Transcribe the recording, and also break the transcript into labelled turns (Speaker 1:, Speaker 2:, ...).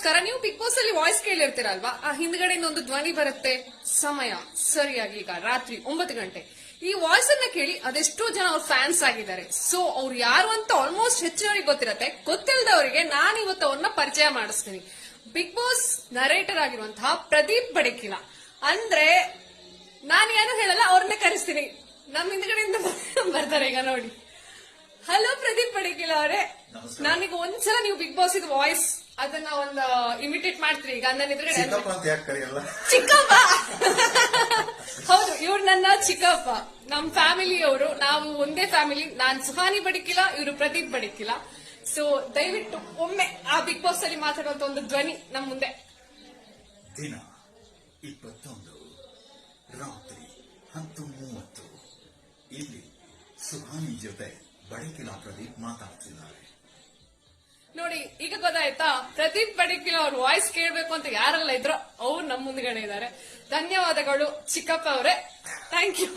Speaker 1: ನಮಸ್ಕಾರ. ನೀವು big boss ಅಲ್ಲಿ ವಾಯ್ಸ್ ಕೇಳಿರ್ತೀರಲ್ವಾ, ಆ ಹಿಂದ್ಗಡೆಯಿಂದ ಒಂದು ಧ್ವನಿ ಬರುತ್ತೆ. ಸಮಯ ಸರಿಯಾಗಿ ಈಗ ರಾತ್ರಿ 9 ಗಂಟೆ. ಈ ವಾಯ್ಸ್ ಅನ್ನ ಕೇಳಿ ಅದೆಷ್ಟೋ ಜನ ಅವ್ರ ಫ್ಯಾನ್ಸ್ ಆಗಿದ್ದಾರೆ. ಸೊ ಅವ್ರು ಯಾರು ಅಂತ ಆಲ್ಮೋಸ್ಟ್ ಹೆಚ್ಚಿನವರಿಗೆ ಗೊತ್ತಿರತ್ತೆ. ಗೊತ್ತಿಲ್ಲದವರಿಗೆ ನಾನು ಇವತ್ತು ಅವ್ರನ್ನ ಪರಿಚಯ ಮಾಡಿಸ್ತೀನಿ. ಬಿಗ್ ಬಾಸ್ ನರೇಟರ್ ಆಗಿರುವಂತಹ ಪ್ರದೀಪ್ ಬಡಕಿಲ. ಅಂದ್ರೆ ನಾನು ಏನು ಹೇಳಲ್ಲ, ಅವ್ರನ್ನೇ ಕರೆಸ್ತೀನಿ. ನಮ್ ಹಿಂದ್ಗಡೆಯಿಂದ ಬರ್ತಾರೆ ಈಗ ನೋಡಿ. ಹಲೋ ಪ್ರದೀಪ್ ಬಡಕಿಲ ಅವರೇ, ನಾನೀಗ ಒಂದ್ಸಲ ನೀವು ಬಿಗ್ ಬಾಸ್ ಇದು ವಾಯ್ಸ್ ಅದನ್ನ ಒಂದು ಇಮಿಟೇಟ್ ಮಾಡ್ತೀರಿ. ಈಗ ನನ್ನ ಎದುರುಗಡೆ ಚಿಕ್ಕಪ್ಪ. ಹೌದು, ಇವ್ರು ನನ್ನ ಚಿಕ್ಕಪ್ಪ. ನಮ್ ಫ್ಯಾಮಿಲಿಯವರು, ನಾವು ಒಂದೇ ಫ್ಯಾಮಿಲಿ. ನಾನ್ ಸುಹಾನಿ ಬಡಕಿಲ, ಇವರು ಪ್ರದೀಪ್ ಬಡಕಿಲ. ಸೊ ದಯವಿಟ್ಟು ಒಮ್ಮೆ ಆ ಬಿಗ್ ಬಾಸ್ ಅಲ್ಲಿ ಮಾತಾಡುವಂತ ಒಂದು ಧ್ವನಿ ನಮ್ ಮುಂದೆ.
Speaker 2: ದಿನ 21 ರಾತ್ರಿ 10:30 ಇಲ್ಲಿ ಸುಹಾನಿ ಜೊತೆ ಬಡಕಿಲ ಪ್ರದೀಪ್ ಮಾತಾಡ್ತಿದ್ದಾರೆ.
Speaker 1: ನೋಡಿ, ಈಗ ಗೊತ್ತಾಯ್ತಾ? ಪ್ರದೀಪ್ ಬಡಕಿಲ ಅವ್ರ ವಾಯ್ಸ್ ಕೇಳ್ಬೇಕು ಅಂತ ಯಾರೆಲ್ಲ ಇದ್ರೋ ಅವ್ರು ನಮ್ ಮುಂದ್ಗಡೆ ಇದ್ದಾರೆ. ಧನ್ಯವಾದಗಳು ಚಿಕ್ಕಪ್ಪ ಅವರೇ, ಥ್ಯಾಂಕ್ ಯು.